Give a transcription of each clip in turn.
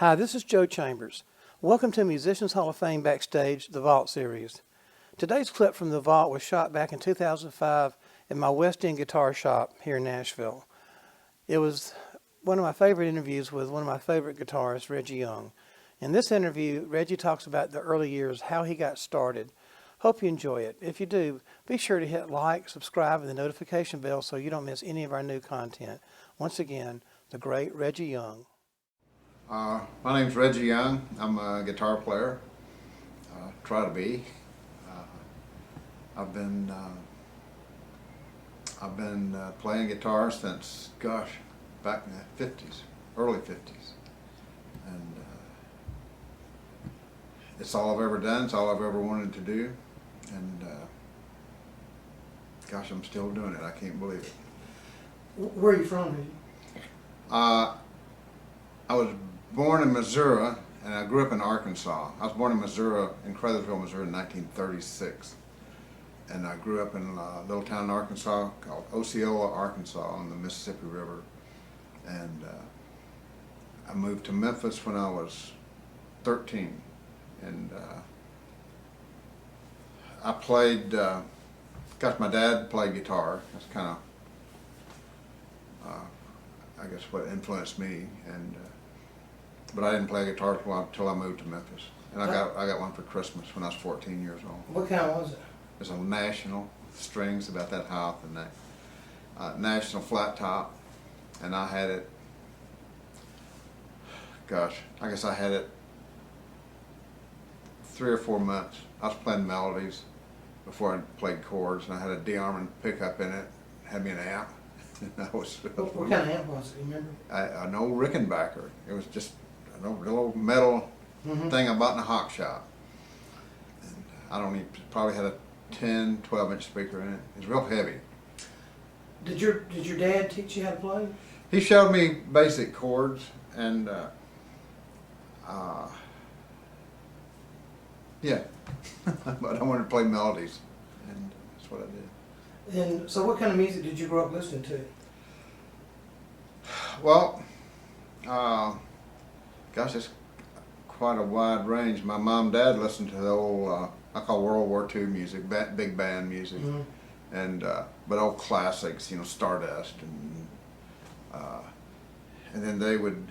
Hi, this is Joe Chambers. Welcome to Musicians Hall of Fame Backstage, the Vault Series. Today's clip from the Vault was shot back in 2005 at my West End guitar shop here in Nashville. It was one of my favorite interviews with one of my favorite guitarists, Reggie Young. In this interview, Reggie talks about the early years, how he got started. Hope you enjoy it. If you do, be sure to hit like, subscribe, and the notification bell so you don't miss any of our new content. Once again, the great Reggie Young. My name's Reggie Young. I'm a guitar player. Try to be. I've been playing guitar since, back in the 50s, early 50s, and it's all I've ever done. It's all I've ever wanted to do, and I'm still doing it. I can't believe it. Where are you from, Reggie? I was born in Missouri, and I grew up in Arkansas. I was born in Missouri, in Crothersville, Missouri in 1936. And I grew up in a little town in Arkansas called Osceola, Arkansas on the Mississippi River. And I moved to Memphis when I was 13. And I played, my dad played guitar. That's kind of, I guess, what influenced me. And but I didn't play guitar until I moved to Memphis, and I got one for Christmas when I was 14 years old. What kind was it? It was a National, strings about that high off the neck, National flat top, and I had it. I guess I had it 3 or 4 months. I was playing melodies before I played chords, and I had a D-Armand pickup in it. Had me an amp. What kind of amp was it? You remember? An old Rickenbacker. It was just a little metal thing I bought in a hawk shop. And I don't even, probably had a 10, 12-inch speaker in it. It's real heavy. Did your dad teach you how to play? He showed me basic chords, and yeah, but I wanted to play melodies, and that's what I did. And so what kind of music did you grow up listening to? Well, it's quite a wide range. My mom and dad listened to the old, I call World War II music, big band music, and but old classics, Stardust, and then they would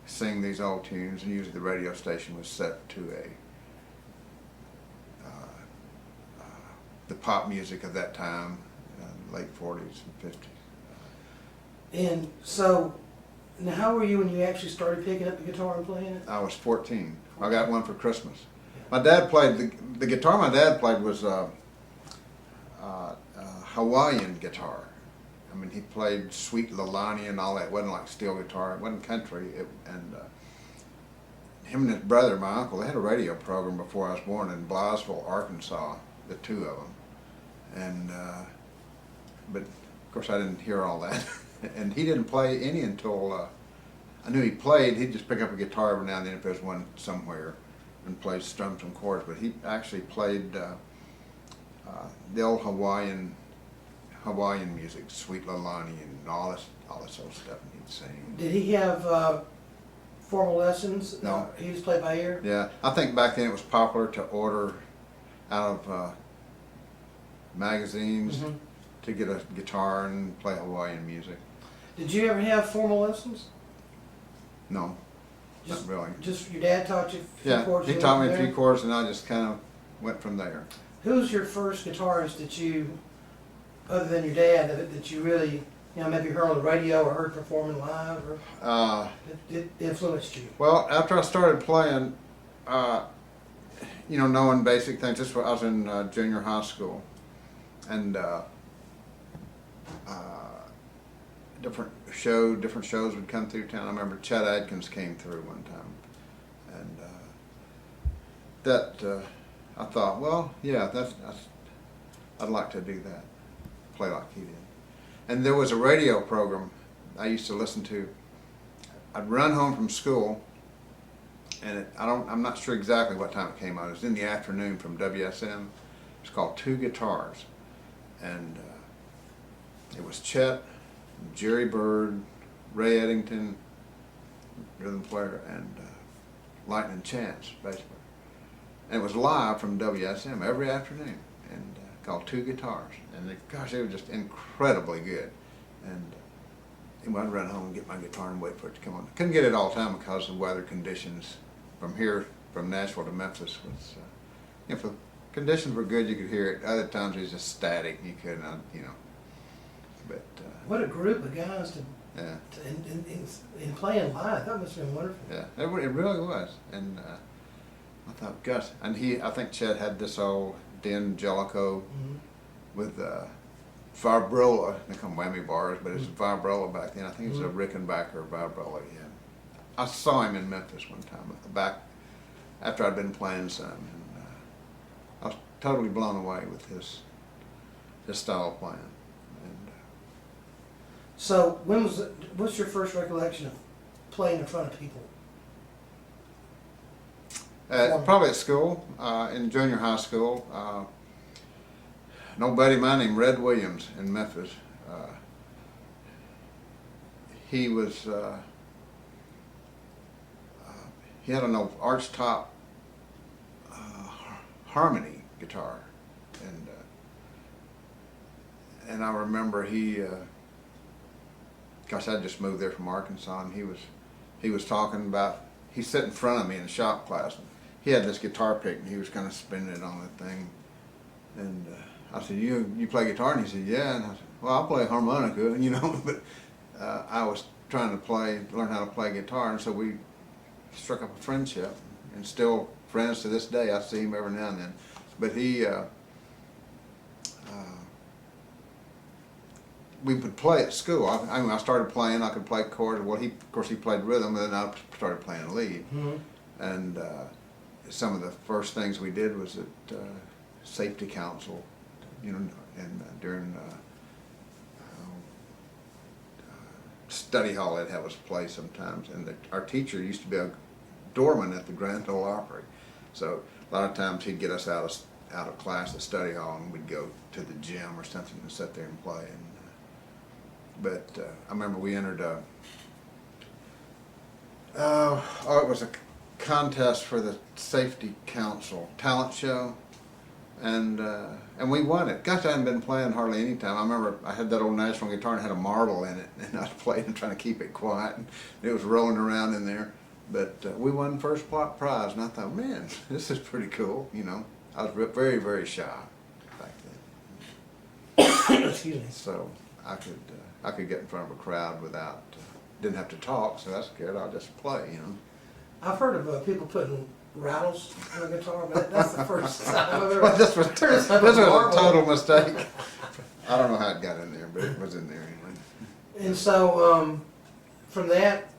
sing these old tunes, and usually the radio station was set to the pop music of that time, late 40s and 50s. And so, now how were you when you actually started picking up the guitar and playing it? I was 14. I got one for Christmas. My dad played, the guitar my dad played was a Hawaiian guitar. I mean, he played Sweet Lalani and all that. It wasn't like steel guitar. It wasn't country. Him and his brother, my uncle, they had a radio program before I was born in Blytheville, Arkansas, the two of them. And, but of course I didn't hear all that. And he didn't play any until, I knew he played. He'd just pick up a guitar every now and then if there's one somewhere and play strum some chords. But he actually played the old Hawaiian music, Sweet Lalani and all this old stuff, and he'd sing. Did he have formal lessons? No. He just played by ear? Yeah, I think back then it was popular to order out of magazines to get a guitar and play Hawaiian music. Did you ever have formal lessons? No, not really. Just your dad taught you a few chords? Yeah, he taught me a few chords, and I just kind of went from there. Who's your first guitarist that you, other than your dad, that you really, maybe heard on the radio or heard performing live, or that influenced you? Well, after I started playing, knowing basic things, I was in junior high school, and different shows would come through town. I remember Chet Atkins came through one time, and I thought, well, yeah, I'd like to do that, play like he did. And there was a radio program I used to listen to. I'd run home from school, and I'm not sure exactly what time it came on. It was in the afternoon from WSM. It's called Two Guitars, and it was Chet, Jerry Bird, Ray Eddington, rhythm player, and Lightning Chance, bass player. And it was live from WSM every afternoon, and called Two Guitars. And gosh, they were just incredibly good. And I'd run home and get my guitar and wait for it to come on. Couldn't get it all the time because of weather conditions from here, from Nashville to Memphis. Was, if the conditions were good, you could hear it. Other times it was just static. You couldn't, But what a group of guys yeah, in playing live. That must have been wonderful. yeah, it really was. And I thought, gosh, and I think Chet had this old Den Jellicoe with vibrola. They call them whammy bars, but it's a vibrola back then. I think it was a Rickenbacker vibrola. Yeah, I saw him in Memphis one time back after I'd been playing some, and I was totally blown away with his style of playing. And So what's your first recollection of playing in front of people? probably at school, in junior high school. An old buddy of mine named Red Williams in Memphis. He was he had an old arch top harmony guitar, and I remember gosh, I just moved there from Arkansas, and he was talking about, he sat in front of me in shop class, and he had this guitar pick, and he was kind of spinning it on the thing, and I said, you play guitar? And he said, yeah. And I said, well, I play harmonica, but I was trying to learn how to play guitar, and so we struck up a friendship, and still friends to this day. I see him every now and then. But we would play at school. I started playing. I could play chords. Well, of course, he played rhythm, and then I started playing lead. And some of the first things we did was at safety council, and during study hall, they'd have us play sometimes. And our teacher used to be a doorman at the Grand Ole Opry, so a lot of times he'd get us out of class at study hall, and we'd go to the gym or something and sit there and play. But I remember we entered it was a contest for the safety council talent show, and we won it. Gosh, I hadn't been playing hardly any time. I remember I had that old Nashville guitar and had a marble in it, and I was playing and trying to keep it quiet, and it was rolling around in there. But we won first prize, and I thought, man, this is pretty cool. I was very, very shy back then. Excuse me. So I could get in front of a crowd without, didn't have to talk, so that's good. I'll just play, I've heard of people putting rattles on a guitar, but that's the first time I've ever Well, this was heard a total mistake. I don't know how it got in there, but it was in there anyway. And so, from that,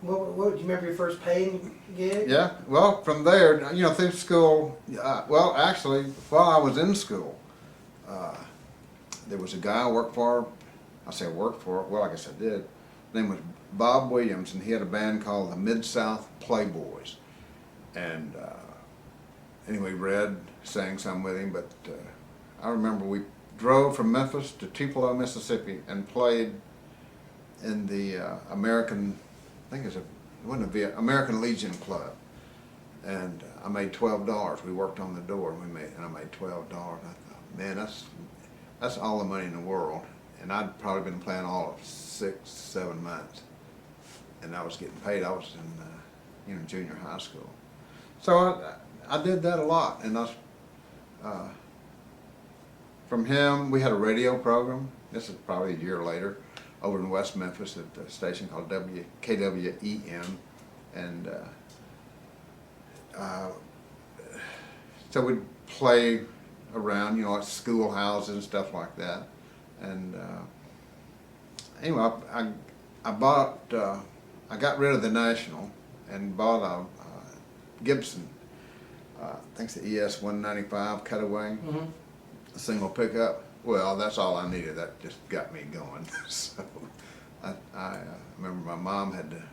what do you remember your first paying gig? Yeah, well, from there, through school, well, actually, while I was in school, there was a guy I worked for. I say worked for, well, I guess I did. His name was Bob Williams, and he had a band called the Mid-South Playboys. And anyway, Red sang some with him, but I remember we drove from Memphis to Tupelo, Mississippi, and played in the American Legion Club. And I made $12. We worked on the door, and I made $12. I thought, man, that's all the money in the world. And I'd probably been playing all of 6-7 months, and I was getting paid. I was in junior high school, so I did that a lot. And from him, we had a radio program. This is probably a year later, over in West Memphis at a station called KWEM, and so we'd play around, at schoolhouses and stuff like that. And anyway, I got rid of the National and bought a Gibson, I think it's the ES 195 Cutaway, a single pickup. Well, that's all I needed. That just got me going. So I remember my mom had to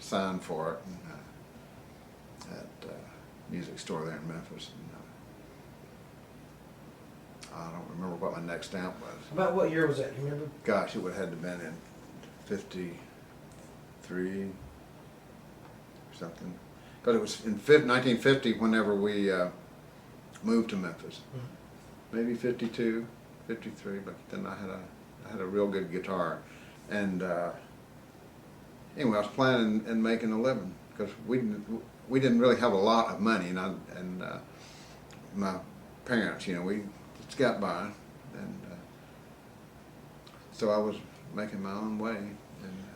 sign for it at a music store there in Memphis. And, I don't remember what my next stamp was. About what year was that? Do you remember? Gosh, it would have had to have been in 53 or something. Because it was in 1950 whenever we moved to Memphis. Maybe 52, 53, but then I had a real good guitar. And anyway, I was planning and making a living because we didn't really have a lot of money, and my parents, you know, we just got by, and so I was making my own way. And,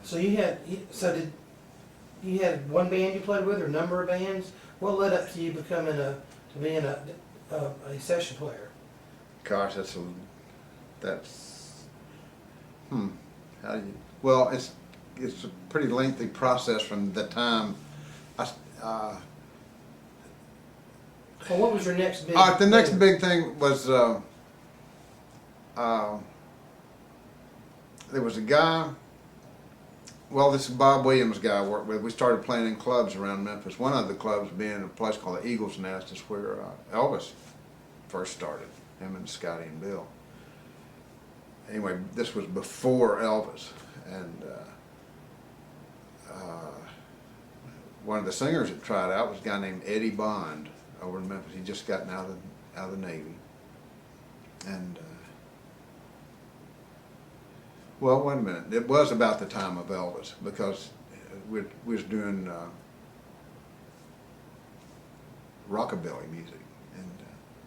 So you had one band you played with, or a number of bands? What led up to you becoming being a session player? gosh, how do you? Well, it's a pretty lengthy process from the time Well, what was your next big? the next big thing was there was a guy. Well, this is Bob Williams guy I worked with. We started playing in clubs around Memphis. One of the clubs being a place called the Eagle's Nest, is where Elvis first started. Him and Scotty and Bill. Anyway, this was before Elvis, and one of the singers that tried out was a guy named Eddie Bond over in Memphis. He'd just gotten out of the Navy, and well, wait a minute. It was about the time of Elvis because we was doing rockabilly music, and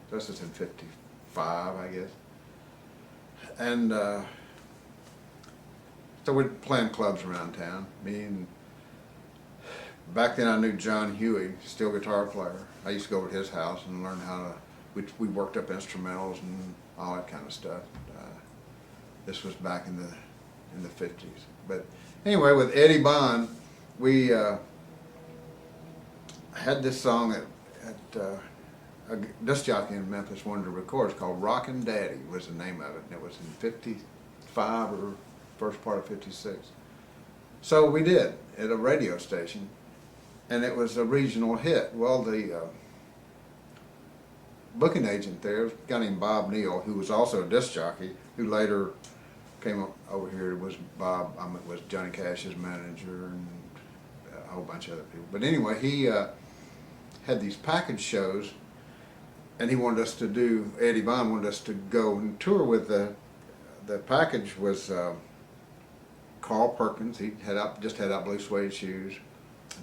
this is in '55, I guess. And so we're playing clubs around town. Back then I knew John Huey, steel guitar player. I used to go over to his house and learn how to. We worked up instrumentals and all that kind of stuff. This was back in the 50s. But anyway, with Eddie Bond, we had this song that a disc jockey in Memphis wanted to record. It's called "Rockin' Daddy" was the name of it, and it was in '55 or first part of '56. So we did at a radio station, and it was a regional hit. Well, the booking agent there was a guy named Bob Neal, who was also a disc jockey, who later came over here. Was was Johnny Cash's manager and a whole bunch of other people. But anyway, he had these package shows, and he wanted us to do. Eddie Bond wanted us to go and tour with the package was Carl Perkins. He just had out Blue Suede Shoes.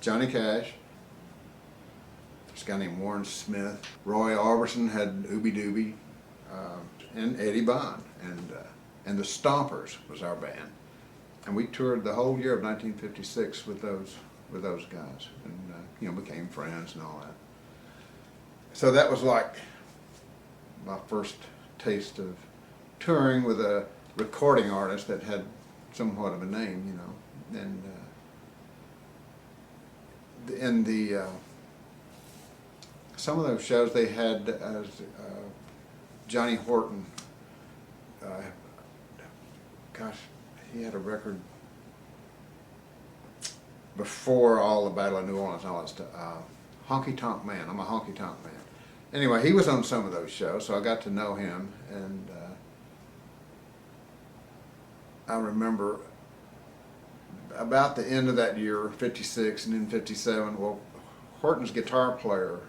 Johnny Cash. This guy named Warren Smith. Roy Orbison had Ooby Dooby, and Eddie Bond, and the Stompers was our band, and we toured the whole year of 1956 with those guys, and became friends and all that. So that was like my first taste of touring with a recording artist that had somewhat of a name, and in the some of those shows they had Johnny Horton. Gosh, he had a record before all the Battle of New Orleans and all that stuff. Honky Tonk Man. I'm a honky tonk man. Anyway, he was on some of those shows, so I got to know him, and I remember about the end of that year, '56 and then '57. Well, Horton's guitar player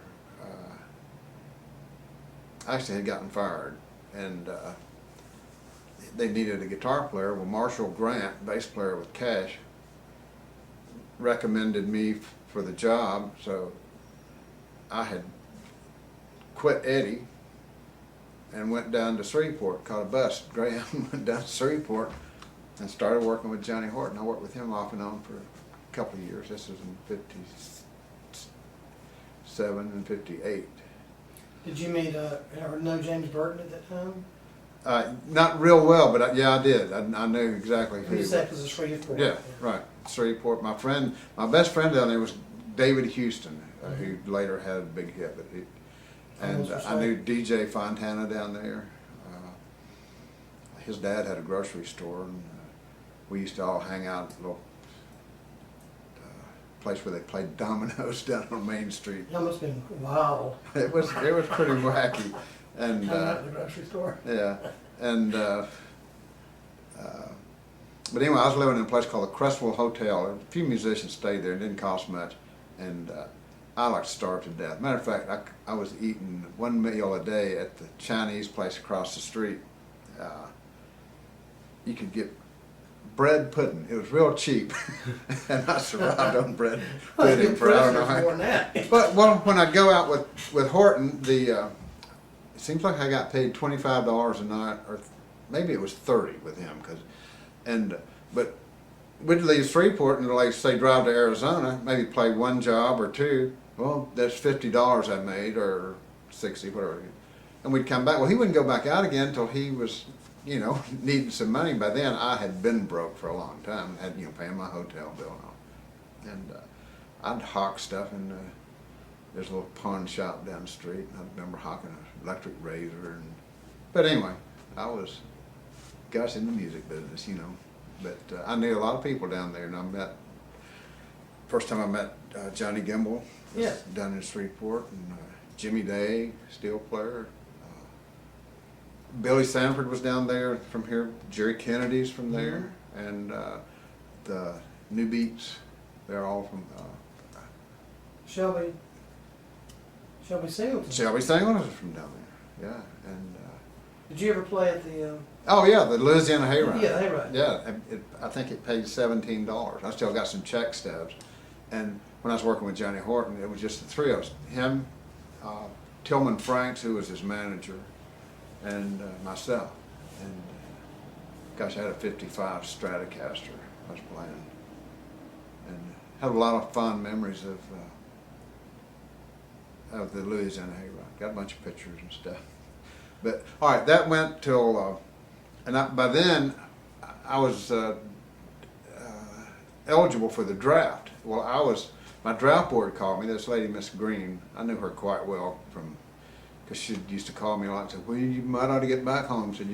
actually had gotten fired, and they needed a guitar player. Well, Marshall Grant, bass player with Cash, recommended me for the job, so I had quit Eddie and went down to Shreveport, caught a bus. Graham went down to Shreveport and started working with Johnny Horton. I worked with him off and on for a couple of years. This was in '57 and '58. Did you meet or know James Burton at that time? Not real well, but I did. I knew exactly who. You said it was a Shreveport. Yeah, right. Shreveport. My best friend down there was David Houston, who later had a big hit. But I knew DJ Fontana down there. His dad had a grocery store, and we used to all hang out at a little place where they played dominoes down on Main Street. That must have been wild. It was pretty wacky. And at the grocery store. yeah, and But anyway, I was living in a place called the Crestwell Hotel. A few musicians stayed there. It didn't cost much. And I like starved to death. Matter of fact, I was eating one meal a day at the Chinese place across the street. You could get bread pudding. It was real cheap. And I survived on bread pudding for I don't know how. But well, when I go out with Horton, it seems like I got paid $25 a night, or maybe it was 30 with him, but we'd leave Shreveport and like say drive to Arizona, maybe play one job or two. Well, that's $50 I made, or 60, whatever. And we'd come back. Well, he wouldn't go back out again until he was, needing some money. By then, I had been broke for a long time. Had paying my hotel bill and all. And I'd hawk stuff in there's a little pawn shop down the street. And I remember hawking an electric razor. But anyway, I was, in the music business, But I knew a lot of people down there, and first time I met Johnny Gimble, was down in Shreveport, and Jimmy Day, steel player. Billy Sanford was down there from here. Jerry Kennedy's from there, and the New Beats, they're all from. Shelby Singleton. Shelby Singleton was from down there, yeah, and. Did you ever play at the? Oh yeah, the Louisiana Hayride. Yeah, Hayride. Yeah, I think it paid $17. I still got some check stubs, and when I was working with Johnny Horton, it was just the three of us: him, Tillman Franks, who was his manager, and myself. And gosh, I had a '55 Stratocaster I was playing, and had a lot of fond memories of the Louisiana Hayride. Got a bunch of pictures and stuff. But all right, that went till, by then I was eligible for the draft. Well, my draft board called me. This lady, Miss Green, I knew her quite well because she used to call me a lot and said, "Well, you might ought to get back home." Said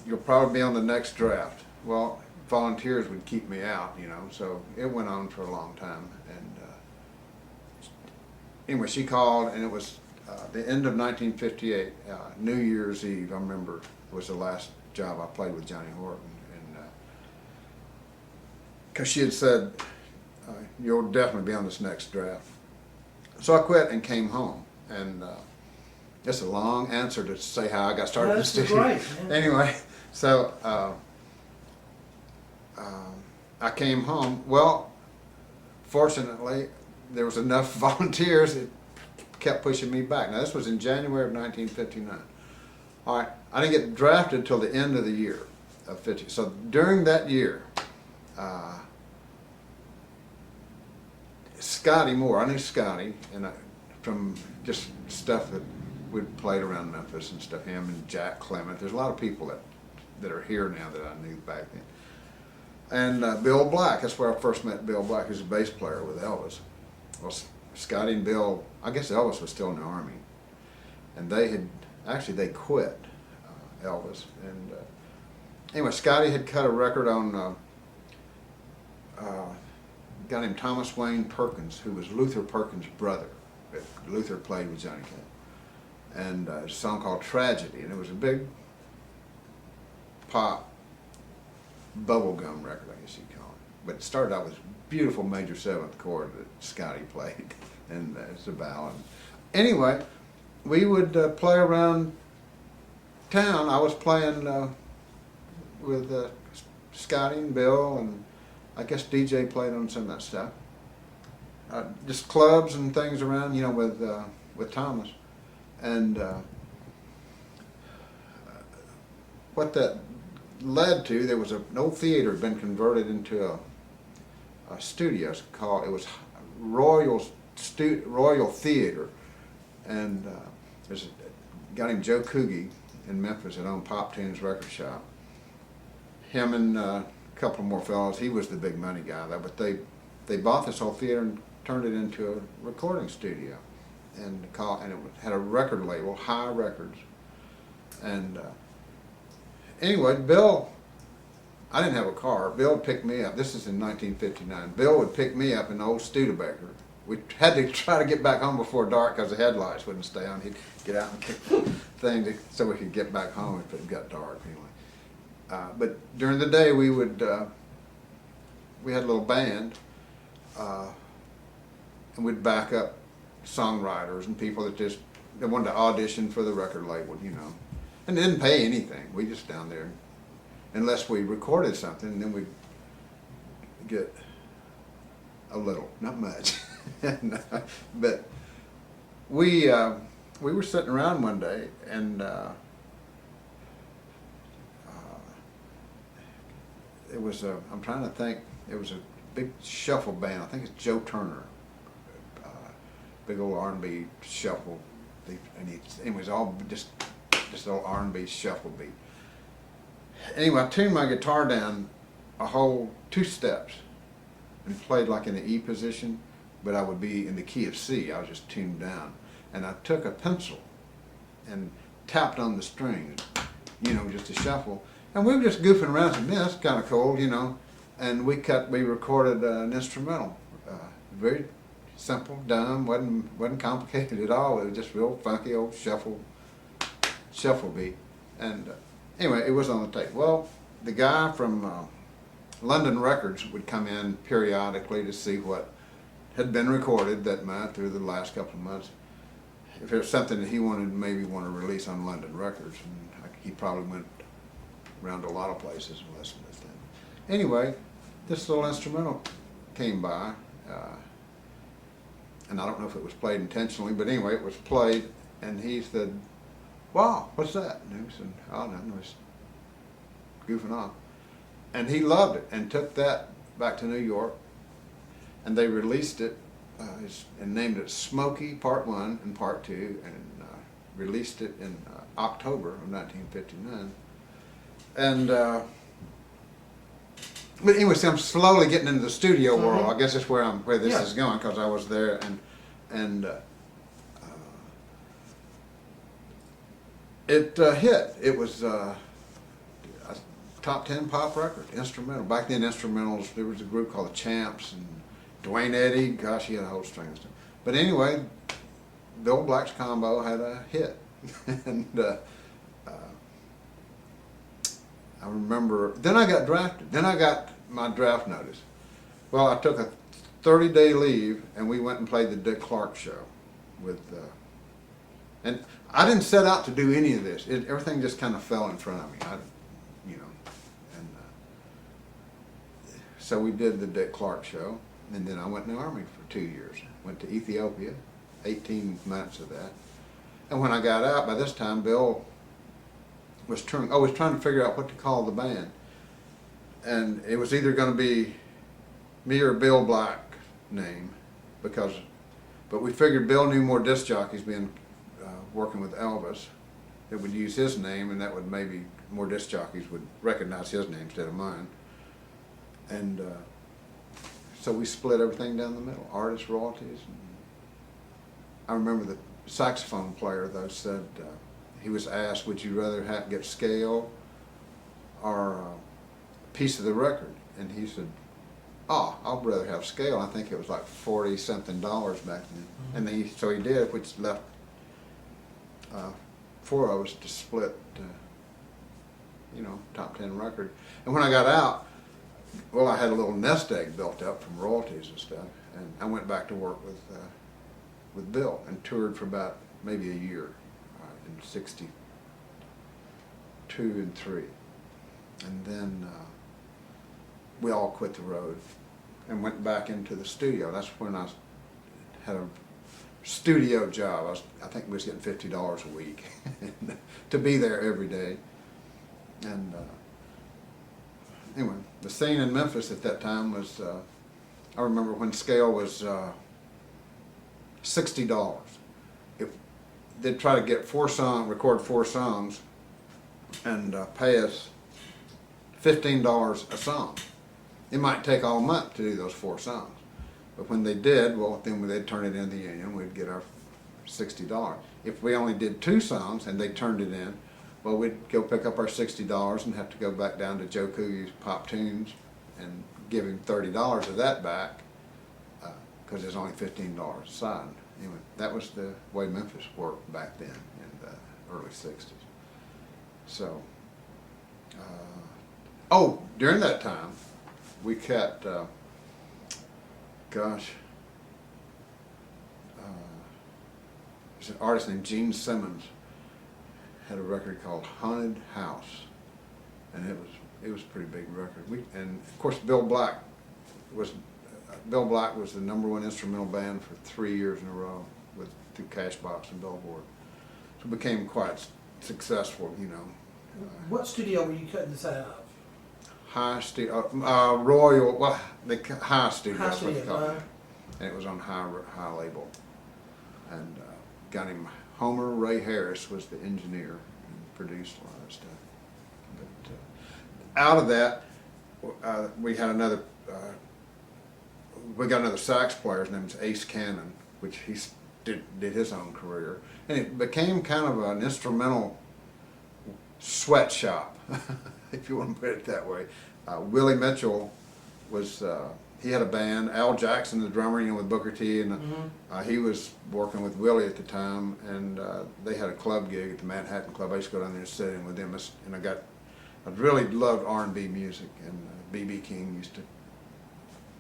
you'll probably be on the next draft. Well, volunteers would keep me out, So it went on for a long time. And anyway, she called, and it was. The end of 1958, New Year's Eve, I remember, was the last job I played with Johnny Horton, and because she had said, "You'll definitely be on this next draft." So I quit and came home, and it's a long answer to say how I got started in the studio. Great. Yeah. Anyway, so I came home. Well, fortunately, there was enough volunteers. It kept pushing me back. Now, this was in January of 1959. All right, I didn't get drafted till the end of the year of 50. So during that year, Scotty Moore, I knew Scotty, and from just stuff that we'd played around Memphis and stuff, him and Jack Clement. There's a lot of people that are here now that I knew back then. And Bill Black, that's where I first met Bill Black, who's a bass player with Elvis. Well, Scotty and Bill, I guess Elvis was still in the Army, and they quit Elvis. And anyway, Scotty had cut a record on a guy named Thomas Wayne Perkins, who was Luther Perkins' brother. Luther played with Johnny Cash. And a song called Tragedy, and it was a big pop bubblegum record, I guess you'd call it. But it started out with beautiful major seventh chord that Scotty played, and it's a ballad. Anyway, we would play around town. I was playing with Scotty and Bill, and I guess DJ played on some of that stuff. Just clubs and things around, with Thomas. And what that led to, there was an old theater had been converted into a studio. It was Royal Theater, and there's a guy named Joe Coogie in Memphis that owned Pop Tunes Record Shop. Him and a couple more fellows. He was the big money guy there, but they bought this whole theater and turned it into a recording studio, and it had a record label, High Records. And anyway, Bill. I didn't have a car. Bill would pick me up. This is in 1959. Bill would pick me up in the old Studebaker. We had to try to get back home before dark because the headlights wouldn't stay on. He'd get out and kick the thing so we could get back home if it got dark. Anyway, But during the day we would, we had a little band, and we'd back up songwriters and people that wanted to audition for the record label, you know. And didn't pay anything. We just down there, unless we recorded something, then we'd get a little, not much. But we were sitting around one day, and it was I'm trying to think, it was a big shuffle band. I think it's Joe Turner, big old R&B shuffle, and it was all just little R&B shuffle beat. Anyway, I tuned my guitar down a whole 2 steps and played like in the E position, but I would be in the key of C. I was just tuned down. And I took a pencil and tapped on the strings, you know, just to shuffle. And we were just goofing around, and man, that's kind of cool, you know. And we recorded an instrumental, very simple, dumb, wasn't complicated at all. It was just real funky old shuffle beat. And anyway, it was on the tape. Well, the guy from London Records would come in periodically to see what had been recorded that month or the last couple of months. If there was something that he maybe want to release on London Records, and he probably went around to a lot of places and listened to things. Anyway, this little instrumental came by, and I don't know if it was played intentionally, but anyway, it was played, and he said, "Wow, what's that?" And he said, "Oh, no, it's goofing off." And he loved it and took that back to New York, and they released it and named it Smokey Part 1 and Part 2, and released it in October of 1959. And but anyway, see, I'm slowly getting into the studio world. I guess that's where this is going, because I was there, and it hit. It was a top 10 pop record, instrumental. Back then, instrumentals, there was a group called the Champs, and Dwayne Eddy, gosh, he had a whole string of stuff. But anyway, Bill Black's combo had a hit. And I remember, then I got drafted. Then I got my draft notice. Well, I took a 30-day leave, and we went and played the Dick Clark show with, and I didn't set out to do any of this. Everything just kind of fell in front of me. You know, and so we did the Dick Clark show, and then I went in the Army for 2 years. Went to Ethiopia, 18 months of that. And when I got out, by this time, Bill was trying to figure out what to call the band. And it was either going to be me or Bill Black name, but we figured Bill knew more disc jockeys working with Elvis that would use his name, and that would maybe more disc jockeys would recognize his name instead of mine. And so we split everything down the middle, artist royalties. And I remember the saxophone player, though, said, he was asked, would you rather get scale or a piece of the record? And he said, "Oh, I'd rather have scale." I think it was like $40-something back then. And so he did, which left 4 of us to split, you know, top 10 record. And when I got out, well, I had a little nest egg built up from royalties and stuff, and I went back to work with Bill and toured for about maybe a year in '62 and '63, and then we all quit the road and went back into the studio. That's when I had a studio job. I think we was getting $50 a week to be there every day. And anyway, the scene in Memphis at that time was, I remember when scale was $60. If they'd try to get record 4 songs and pay us $15 a song. It might take all month to do those 4 songs. But when they did, well, then they'd turn it in the union, we'd get our $60. If we only did 2 songs and they turned it in, well, we'd go pick up our $60 and have to go back down to Joe Coogie's Pop Tunes and give him $30 of that back, because there's only $15 a side. Anyway, that was the way Memphis worked back then in the early '60s. So, Oh, during that time, we kept, gosh, there's an artist named Gene Simmons had a record called Haunted House, and it was a pretty big record. And of course was Bill Black was the #1 instrumental band for 3 years in a row through Cashbox and Billboard, so it became quite successful, you know. What studio were you cutting this out of? High Studio, Royal, well, High Studio, High that's what they studio, call it. And it was on High label. And a guy named Homer Ray Harris was the engineer and produced a lot of stuff. But out of that, we had we got another sax player. His name is Ace Cannon, which he did his own career. And it became kind of an instrumental sweatshop, if you want to put it that way. Willie Mitchell was, he had a band. Al Jackson, the drummer, you know, with Booker T, and he was working with Willie at the time, and they had a club gig at the Manhattan Club. I used to go down there and sit in with them, and I really loved R&B music, and B.B. King used to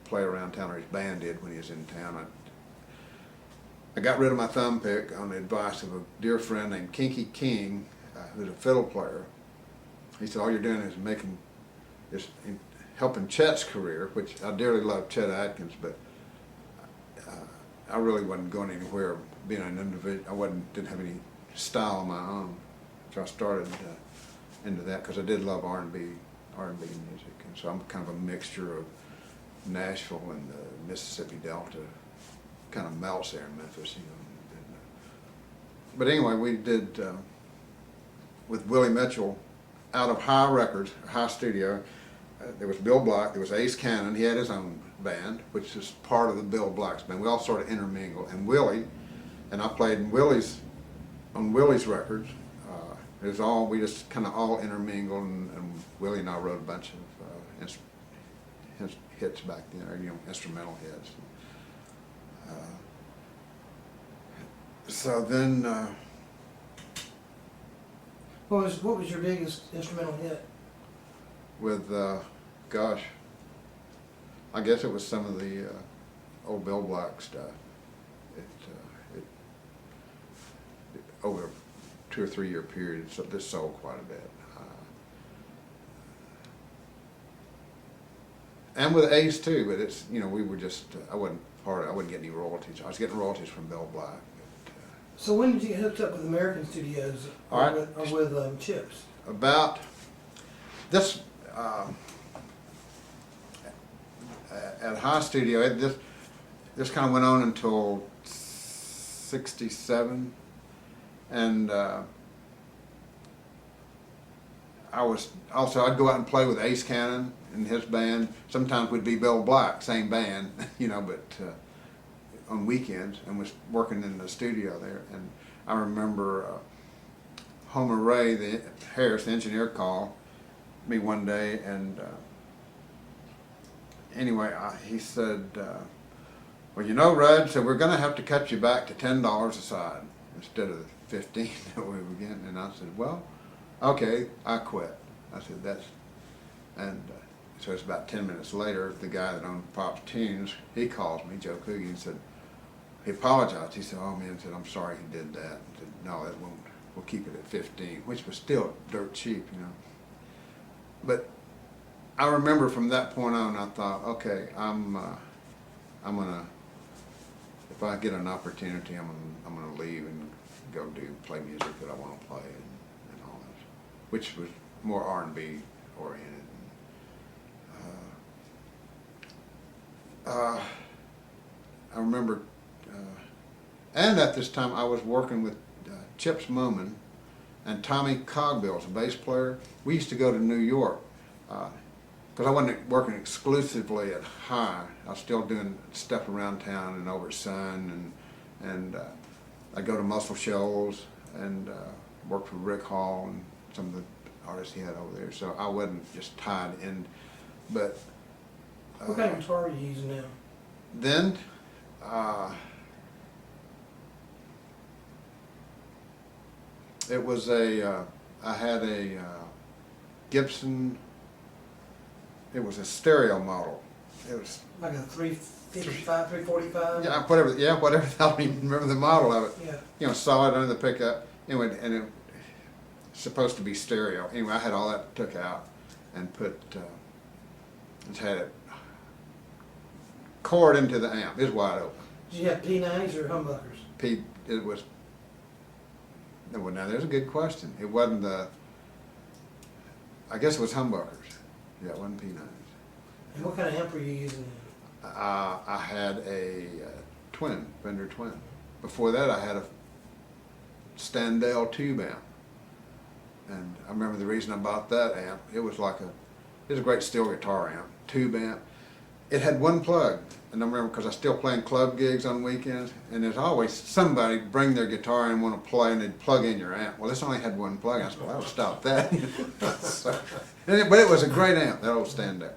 play around town, or his band did when he was in town. I got rid of my thumb pick on the advice of a dear friend named Kinky King, who's a fiddle player. He said, all you're doing is helping Chet's career, which I dearly love Chet Atkins, but I really wasn't going anywhere being an individual. I didn't have any style of my own. So I started into that because I did love R&B music. And so I'm kind of a mixture of Nashville and the Mississippi Delta. Kind of melts there in Memphis, you know. But anyway, we did, with Willie Mitchell, out of High Records, High Studio, there was Bill Black, there was Ace Cannon. He had his own band, which is part of the Bill Black's band. We all sort of intermingled. And Willie, and I played on Willie's records. We just kind of all intermingled, and Willie and I wrote a bunch of hits back then, or, you know, instrumental hits. So then, What was your biggest instrumental hit? with, gosh, I guess it was some of the old Bill Black stuff. Over a 2 or 3 year period, so this sold quite a bit. And with Ace too, but it's, you know, we were just, I wasn't getting any royalties. I was getting royalties from Bill Black. So when did you get hooked up with American Studios, All right. or with Chips? About this, at High Studio, this kind of went on until '67, and I'd go out and play with Ace Cannon and his band. Sometimes we'd be Bill Black, same band, you know, but on weekends, and was working in the studio there. And I remember Homer Ray Harris, the engineer, called me one day, and anyway, he said, well, you know, Reg, so we're going to have to cut you back to $10 a side instead of the $15 that we were getting. And I said, well, okay, I quit. I said, and so it's about 10 minutes later, the guy that owned Pop's Tunes, he calls me, Joe Coogie, and said, he apologized. He said, oh man, said, I'm sorry he did that. I said, no, that won't, we'll keep it at 15, which was still dirt cheap, you know. But I remember from that point on, I thought, okay, I'm gonna, if I get an opportunity, I'm gonna leave and go play music that I want to play and all that, which was more R&B oriented. I remember, and at this time I was working with Chips Moomin and Tommy Cogbills, a bass player. We used to go to New York because I wasn't working exclusively at High. I was still doing stuff around town and over at Sun, and I'd go to Muscle Shoals and work for Rick Hall and some of the artists he had over there. So I wasn't just tied in, but. What kind of guitar are you using now? Then, it was I had a Gibson it was a stereo model. It was, Like a 355, 345? whatever, I don't even remember the model of it. Yeah. You know, solid under the pickup, anyway, and it was supposed to be stereo. Anyway, I had all that took out and put, just had it cord into the amp. It was wide open. Did you have P90s or humbuckers? It was, well, now there's a good question. It wasn't the, I guess it was humbuckers. Yeah, it wasn't P90s. And what kind of amp were you using? I had a Fender Twin. Before that, I had a Standell tube amp. And I remember the reason I bought that amp, it was a great steel guitar amp, tube amp. It had one plug, and I remember because I was still playing club gigs on weekends, and there's always somebody bring their guitar and want to play, and they'd plug in your amp. Well, this only had one plug. I said, well, I'll stop that. But it was a great amp, that old Standell.